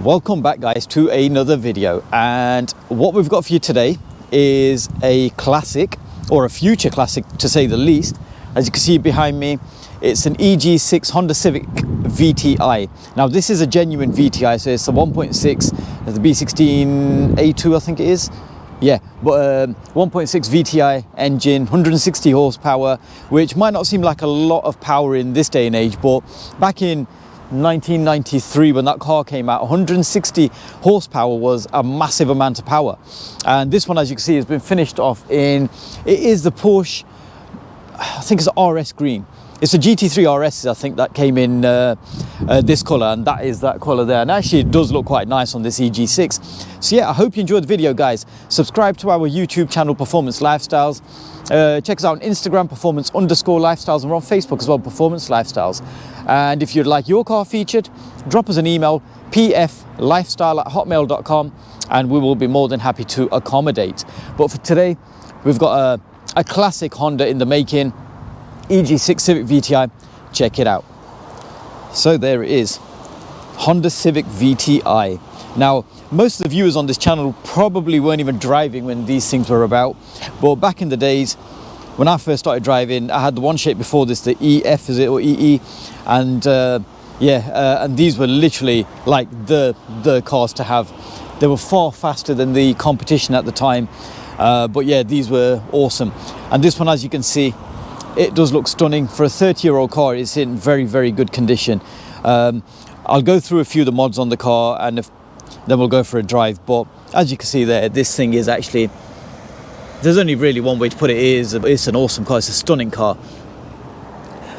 Welcome back guys to another video, and what we've got for you today is a classic, or a future classic to say the least. As you can see behind me, it's an EG6 Honda Civic VTI. Now this is a genuine VTI, so it's a 1.6, the B16A2 I think it is. Yeah, but 1.6 VTI engine, 160 horsepower, which might not seem like a lot of power in this day and age, but back in 1993 when that car came out, 160 horsepower was a massive amount of power. And this one, as you can see, has been finished off in, it is the Porsche, I think it's RS green. It's a GT3 RS, I think, that came in this colour, and that is that colour there. And actually it does look quite nice on this EG6. So yeah, I hope you enjoyed the video guys. Subscribe to our YouTube channel, Performance Lifestyles. Check us out on Instagram, performance_lifestyles, and we're on Facebook as well, Performance Lifestyles. And if you'd like your car featured, drop us an email, pflifestyle@hotmail.com, and we will be more than happy to accommodate. But for today, we've got a classic Honda in the making, EG6 Civic VTI. Check it out. So there it is, Honda Civic VTI. Now, most of the viewers on this channel probably weren't even driving when these things were about, but back in the days when I first started driving, I had the one shape before this, the EF is it, or EE, and and these were literally like the cars to have. They were far faster than the competition at the time, but yeah, these were awesome. And this one, as you can see, it does look stunning. For a 30-year-old car, it's in very, very good condition. I'll go through a few of the mods on the car, and then we'll go for a drive. But as you can see there, this thing is actually, there's only really one way to put it. It's an awesome car. It's a stunning car.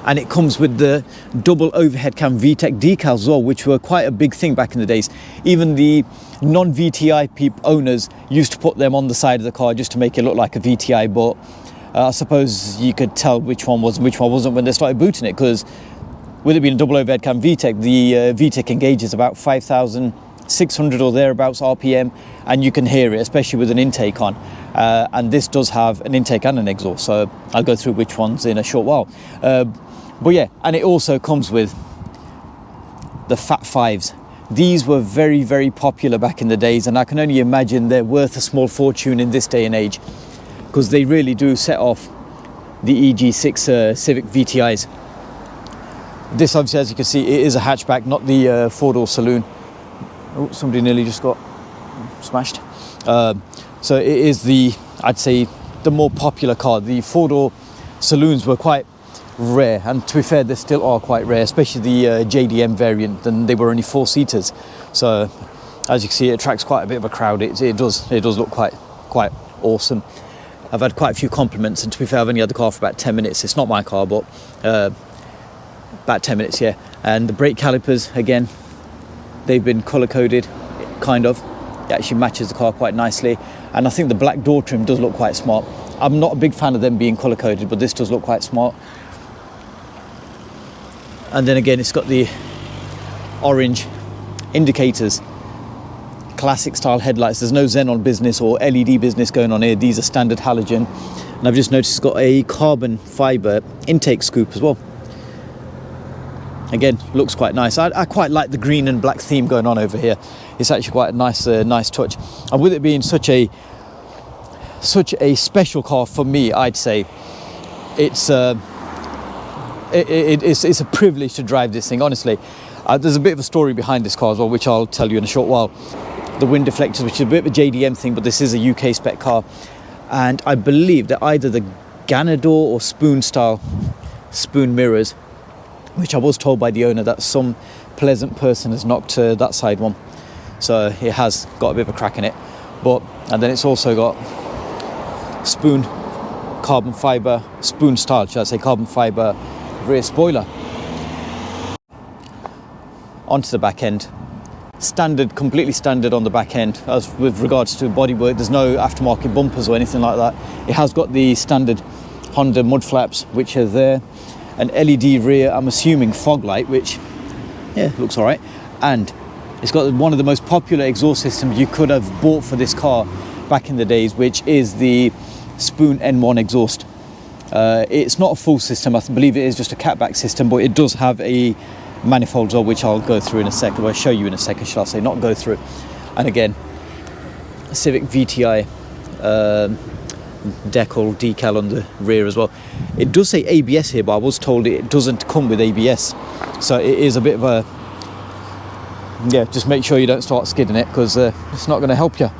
And it comes with the double overhead cam VTEC decals as well, which were quite a big thing back in the days. Even the non-VTI owners used to put them on the side of the car just to make it look like a VTI, but I suppose you could tell which one was and which one wasn't when they started booting it, because with it being a double overhead cam VTEC, the VTEC engages about 5,600 or thereabouts RPM, and you can hear it, especially with an intake on. And this does have an intake and an exhaust, so I'll go through which ones in a short while. But yeah, and it also comes with the Fat Fives. These were very, very popular back in the days, and I can only imagine they're worth a small fortune in this day and age, because they really do set off the EG6 Civic VTIs. This, obviously, as you can see, it is a hatchback, not the four-door saloon. Oh, somebody nearly just got smashed. So it is I'd say, the more popular car. The four-door saloons were quite rare, and to be fair, they still are quite rare, especially the JDM variant, and they were only four-seaters. So as you can see, it attracts quite a bit of a crowd. It does look quite awesome. I've had quite a few compliments, and to be fair, I've only had the car for about 10 minutes. It's not my car, but about 10 minutes, yeah. And the brake calipers, again, they've been colour-coded, kind of. It actually matches the car quite nicely. And I think the black door trim does look quite smart. I'm not a big fan of them being colour-coded, but this does look quite smart. And then again, it's got the orange indicators. Classic style headlights. There's no xenon business or LED business going on here. These are standard halogen, and I've just noticed it's got a carbon fiber intake scoop as well. Again, looks quite nice. I quite like the green and black theme going on over here. It's actually quite a nice touch. And with it being such a special car for me, I'd say it's a privilege to drive this thing, honestly. There's a bit of a story behind this car as well, which I'll tell you in a short while. The wind deflectors, which is a bit of a JDM thing, but this is a UK spec car, and I believe that either the Ganador or spoon mirrors, which I was told by the owner that some pleasant person has knocked that side one, so it has got a bit of a crack in it. And then it's also got spoon carbon fiber, spoon style, should I say, carbon fiber rear spoiler. Onto the back end. Standard, completely standard on the back end. As with regards to bodywork, there's no aftermarket bumpers or anything like that. It has got the standard Honda mud flaps, which are there, an LED rear, I'm assuming fog light, which yeah, looks all right, and it's got one of the most popular exhaust systems you could have bought for this car back in the days, which is the Spoon N1 exhaust. It's not a full system, I believe it is just a catback system, but it does have a manifolds are, which I'll go through in a second, or I'll show you in a second, shall I say, not go through. And again, Civic VTI decal on the rear as well. It does say ABS here, but I was told it doesn't come with ABS, so it is a bit of a, yeah, just make sure you don't start skidding it, because it's not going to help you.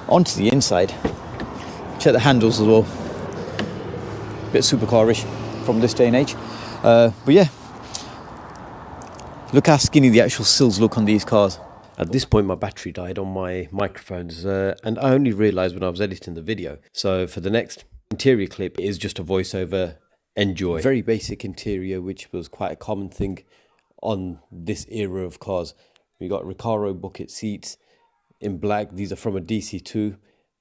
Onto the inside, check the handles as well, bit supercar-ish from this day and age, but yeah, look how skinny the actual sills look on these cars. At this point, my battery died on my microphones, and I only realised when I was editing the video. So for the next interior clip, it is just a voiceover. Enjoy. Very basic interior, which was quite a common thing on this era of cars. We got Recaro bucket seats in black. These are from a DC2.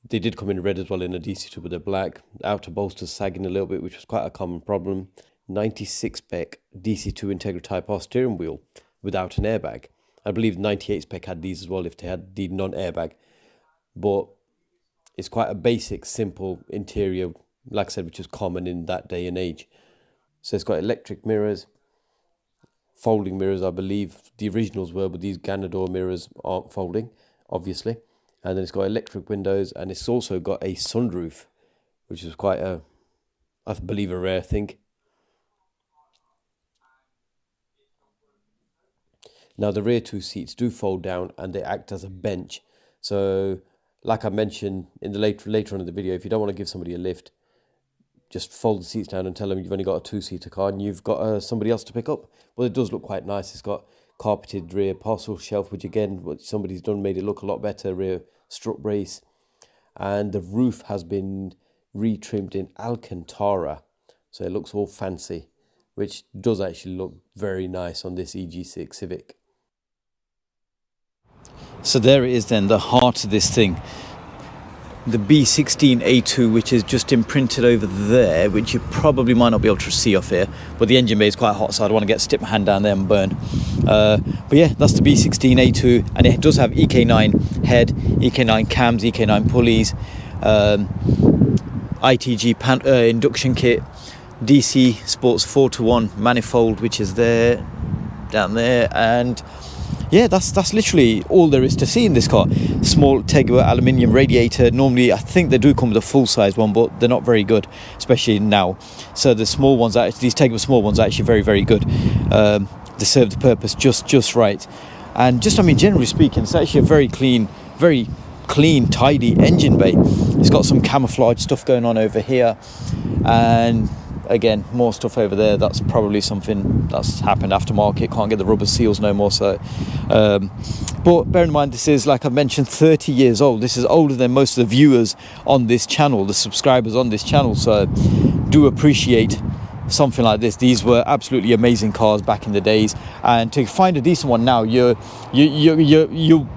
They did come in red as well in a DC2, but they're black. Outer bolsters sagging a little bit, which was quite a common problem. 96 spec DC2 Integra Type R steering wheel without an airbag. I believe 98 spec had these as well if they had the non-airbag. But it's quite a basic, simple interior, like I said, which is common in that day and age. So it's got electric mirrors, folding mirrors, I believe the originals were, but these Ganador mirrors aren't folding, obviously. And then it's got electric windows, and it's also got a sunroof, which is quite a, I believe, a rare thing. Now the rear two seats do fold down and they act as a bench. So like I mentioned in the later on in the video, if you don't want to give somebody a lift, just fold the seats down and tell them you've only got a two-seater car and you've got somebody else to pick up. Well, it does look quite nice. It's got carpeted rear parcel shelf, which again, what somebody's done made it look a lot better. Rear strut brace, and the roof has been retrimmed in Alcantara, so it looks all fancy, which does actually look very nice on this EG6 Civic. So there it is then, the heart of this thing. The B16A2, which is just imprinted over there, which you probably might not be able to see off here, but the engine bay is quite hot, so I don't want to stick my hand down there and burn. But yeah, that's the B16A2, and it does have EK9 head, EK9 cams, EK9 pulleys, ITG induction kit, DC Sports 4-to-1 manifold, which is there, down there, and yeah, that's literally all there is to see in this car. Small Tegra aluminium radiator. Normally, I think they do come with a full-size one, but they're not very good, especially now. So the small ones, these Tegra small ones, are actually very, very good. They serve the purpose just right. And just, I mean, generally speaking, it's actually a very clean, tidy engine bay. It's got some camouflage stuff going on over here, and again, more stuff over there. That's probably something that's happened aftermarket. Can't get the rubber seals no more. So, but bear in mind, this is, like I've mentioned, 30 years old. This is older than most of the viewers on this channel, the subscribers on this channel. So, do appreciate something like this. These were absolutely amazing cars back in the days, and to find a decent one now, you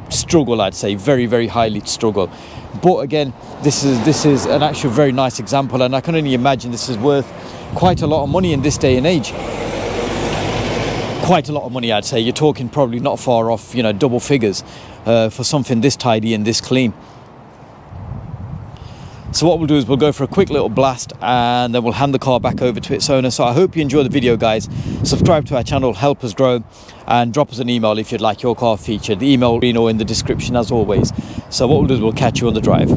struggle. I'd say very highly struggle. But again, this is an actual very nice example, and I can only imagine this is worth quite a lot of money in this day and age. Quite a lot of money, I'd say. You're talking probably not far off, you know, double figures for something this tidy and this clean. So what we'll do is we'll go for a quick little blast, and then we'll hand the car back over to its owner. So I hope you enjoy the video, guys. Subscribe to our channel, help us grow, and drop us an email if you'd like your car featured. The email will be in the description as always. So what we'll do is we'll catch you on the drive.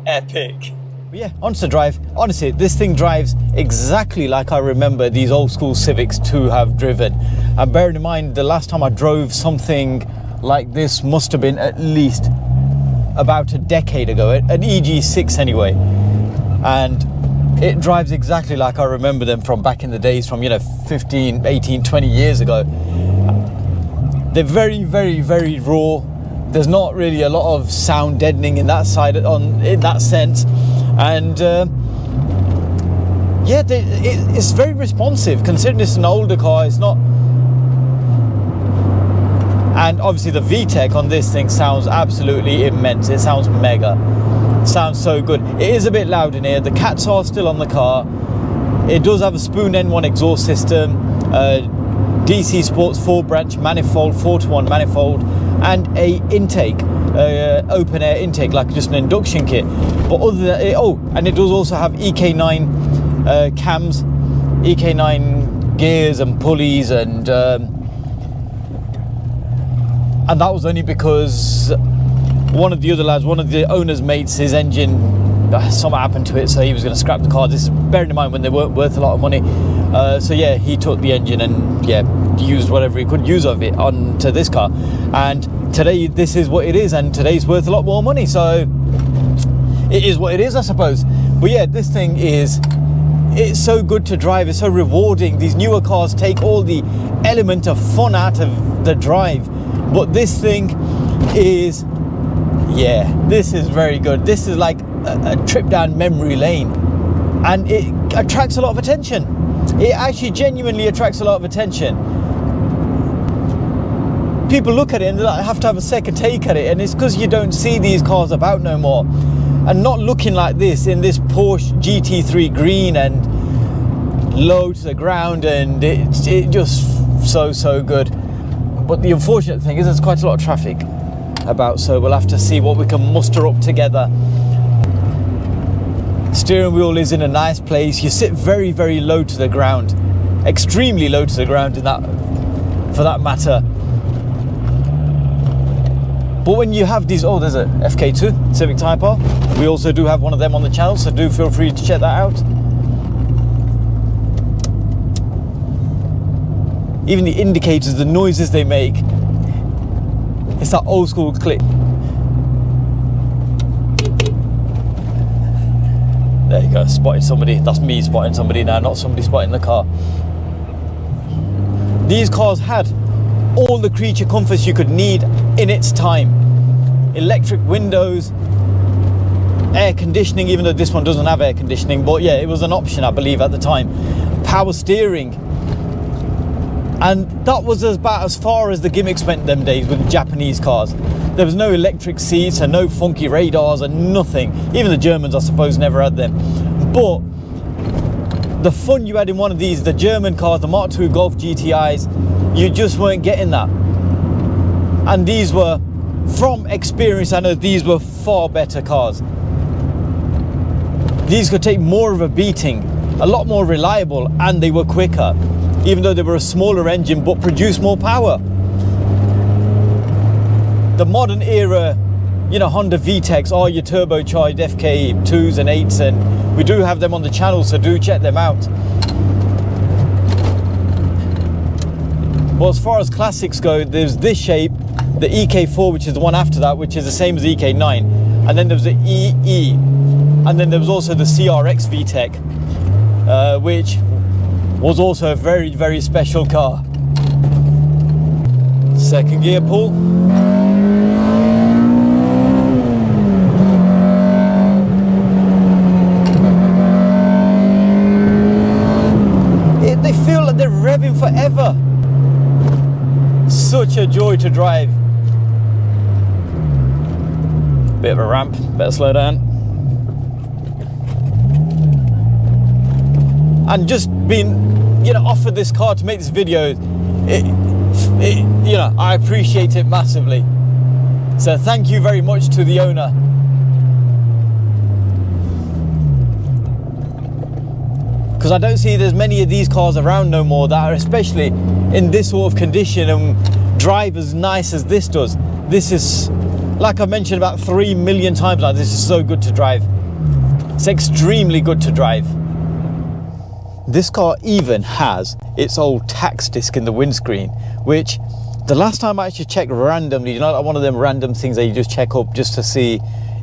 Epic. But yeah, onto the drive. Honestly, this thing drives exactly like I remember these old school Civics to have driven. And bearing in mind, the last time I drove something like this must have been at least about a decade ago, an EG6 anyway. And it drives exactly like I remember them from back in the days, from, you know, 15, 18, 20 years ago. They're very raw. There's not really a lot of sound deadening in that side, in that sense. And yeah, it's very responsive, considering it's an older car. It's not, and obviously the VTEC on this thing sounds absolutely immense. It sounds mega. It sounds so good. It is a bit loud in here. The cats are still on the car, It does have a spoon N1 exhaust system, DC Sports 4-branch manifold, 4-to-1 manifold, and a intake, open air intake, like just an induction kit. But other than it, and it does also have EK9 cams, EK9 gears and pulleys, and that was only because one of the other lads, one of the owner's mates, his engine, something happened to it, so he was going to scrap the car. This is bearing in mind when they weren't worth a lot of money. So yeah, he took the engine and used whatever he could use of it onto this car. And today this is what it is, and today's worth a lot more money. So it is what it is, I suppose. But yeah, this thing it's so good to drive. It's so rewarding. These newer cars take all the element of fun out of the drive, but this thing is, this is very good. This is like a trip down memory lane, and it attracts a lot of attention. It actually genuinely attracts a lot of attention. People look at it and they have to have a second take at it, and it's because you don't see these cars about no more, and not looking like this in this Porsche GT3 green and low to the ground, and it just so good. But the unfortunate thing is there's quite a lot of traffic about, so we'll have to see what we can muster up together. Steering wheel is in a nice place. You sit very, very low to the ground, extremely low to the ground in that, for that matter. But when you have these, there's a FK2 Civic Type R. We also do have one of them on the channel, so do feel free to check that out. Even the indicators, the noises they make, it's that old school click. There you go, spotted somebody. That's me spotting somebody now, not somebody spotting the car. These cars had all the creature comforts you could need in its time. Electric windows, air conditioning, even though this one doesn't have air conditioning, but yeah, it was an option, I believe, at the time. Power steering. And that was about as far as the gimmicks went them days with Japanese cars. There was no electric seats and no funky radars and nothing. Even the Germans, I suppose, never had them. But the fun you had in one of these, the German cars, the Mark II Golf GTIs, you just weren't getting that. And these were, from experience, I know these were far better cars. These could take more of a beating, a lot more reliable, and they were quicker, even though they were a smaller engine but produced more power. The modern era, Honda VTECs are your turbocharged FK2s and 8s, and we do have them on the channel, so do check them out. But as far as classics go, there's this shape, the EK4, which is the one after that, which is the same as the EK9, and then there was the EE, and then there was also the CRX VTEC, which was also a very, very special car. Second gear pull. They feel like they're revving forever. Such a joy to drive. Bit of a ramp, better slow down. And just being, offered this car to make this video, I appreciate it massively. So thank you very much to the owner. Because I don't see there's many of these cars around no more that are especially in this sort of condition and drive as nice as this does. This is, like I've mentioned about 3 million times now, this is so good to drive. It's extremely good to drive. This car even has its old tax disc in the windscreen, which the last time I actually checked randomly, like one of them random things that you just check up just to see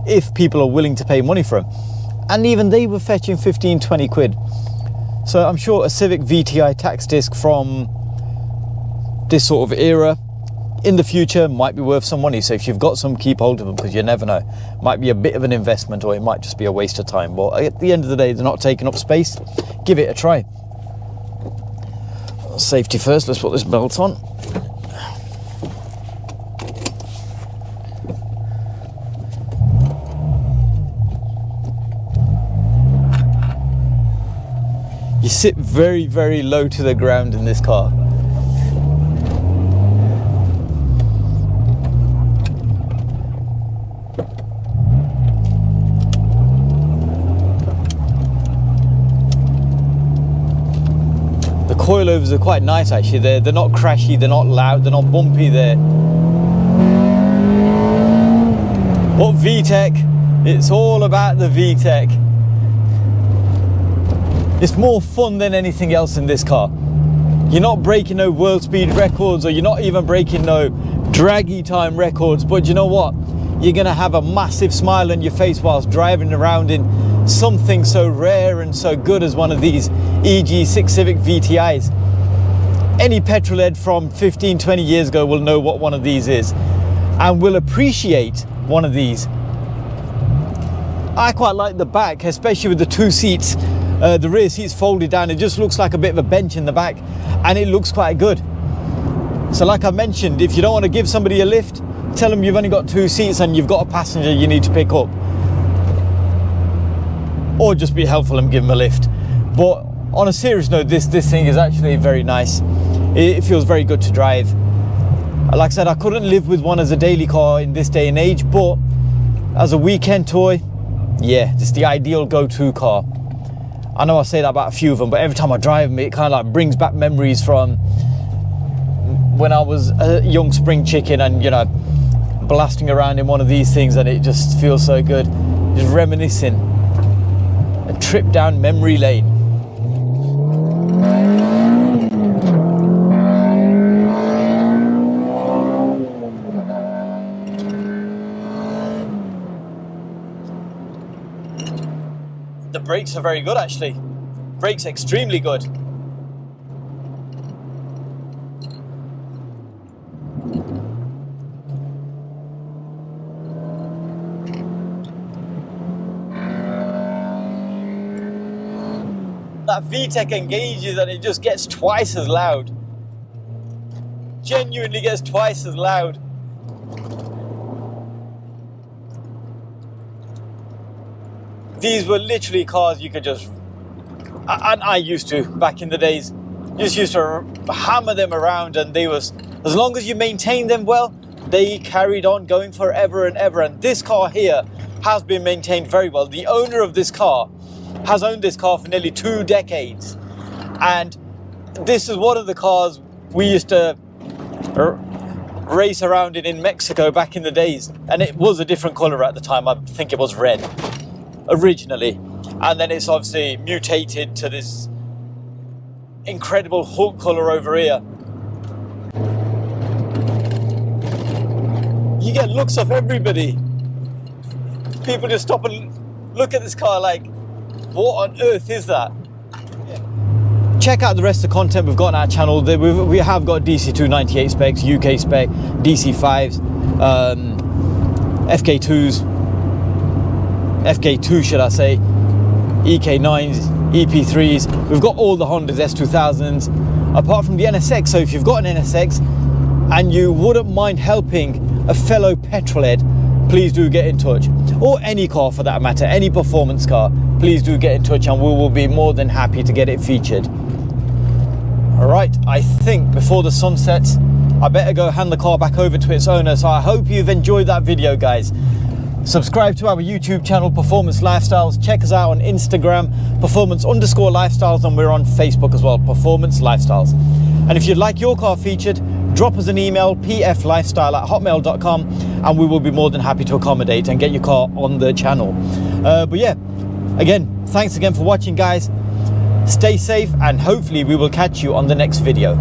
if people are willing to pay money for them. And even they were fetching 15, 20 quid. So I'm sure a Civic VTI tax disc from this sort of era in the future might be worth some money. So if you've got some, keep hold of them, because you never know. Might be a bit of an investment, or it might just be a waste of time. But at the end of the day, they're not taking up space. Give it a try. Safety first, let's put this belt on. You sit very, very low to the ground in this car. The coilovers are quite nice actually. They're not crashy, they're not loud, they're not bumpy. But VTEC, it's all about the VTEC. It's more fun than anything else in this car. You're not breaking no world speed records, or you're not even breaking no draggy time records, but you know what? You're gonna have a massive smile on your face whilst driving around in something so rare and so good as one of these EG6 Civic VTIs. Any petrol head from 15, 20 years ago will know what one of these is and will appreciate one of these. I quite like the back, especially with the two seats. The rear seat's folded down. It just looks like a bit of a bench in the back, and it looks quite good. So like I mentioned, if you don't want to give somebody a lift, tell them you've only got two seats and you've got a passenger you need to pick up. Or just be helpful and give them a lift. But on a serious note, this thing is actually very nice. It feels very good to drive. Like I said, I couldn't live with one as a daily car in this day and age, but as a weekend toy, yeah, it's the ideal go-to car. I know I say that about a few of them, but every time I drive them, it kind of like brings back memories from when I was a young spring chicken and, you know, blasting around in one of these things, and it just feels so good. Just reminiscing. A trip down memory lane. The brakes are very good actually. Brakes extremely good. That VTEC engages and it just gets twice as loud. Genuinely gets twice as loud. These were literally cars you could just, and I used to back in the days, just used to hammer them around, and they was, as long as you maintained them well, they carried on going forever and ever. And this car here has been maintained very well. The owner of this car has owned this car for nearly 2 decades, and this is one of the cars we used to race around in Mexico back in the days, and it was a different color at the time. I think it was red originally, and then it's obviously mutated to this incredible Hulk color over here. You get looks of everybody. People just stop and look at this car like, what on earth is that? Check out the rest of the content we've got on our channel. We have got DC2 98 specs, UK spec, DC5s, FK2 should I say, EK9s, EP3s. We've got all the Hondas S2000s, apart from the NSX. So if you've got an NSX and you wouldn't mind helping a fellow petrolhead, please do get in touch. Or any car for that matter, any performance car, please do get in touch and we will be more than happy to get it featured. All right, I think before the sun sets, I better go hand the car back over to its owner. So I hope you've enjoyed that video, guys. Subscribe to our YouTube channel, Performance Lifestyles. Check us out on Instagram, Performance_Lifestyles, and we're on Facebook as well, Performance Lifestyles. And if you'd like your car featured, drop us an email, pflifestyle@hotmail.com, and we will be more than happy to accommodate and get your car on the channel. But yeah, again, thanks again for watching, guys. Stay safe, and hopefully we will catch you on the next video.